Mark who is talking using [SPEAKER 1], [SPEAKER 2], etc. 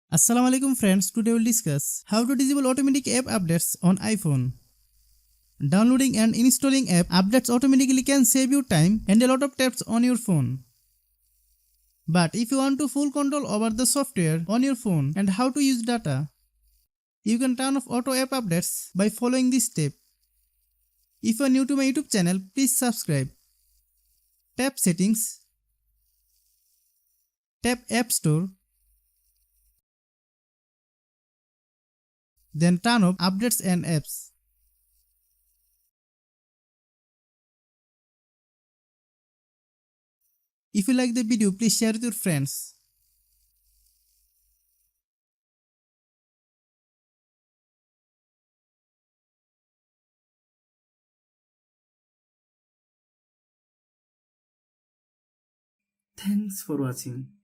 [SPEAKER 1] Assalamualaikum friends, today we'll discuss how to disable automatic app updates on iPhone. Downloading and installing app updates automatically can save you time and a lot of taps on your phone. But if you want to full control over the software on your phone and how to use data, you can turn off auto app updates by following this step. If you are new to my YouTube channel, please subscribe. Tap Settings, tap App Store, then turn off updates and apps. If you like the video, please share with your friends.
[SPEAKER 2] Thanks for watching.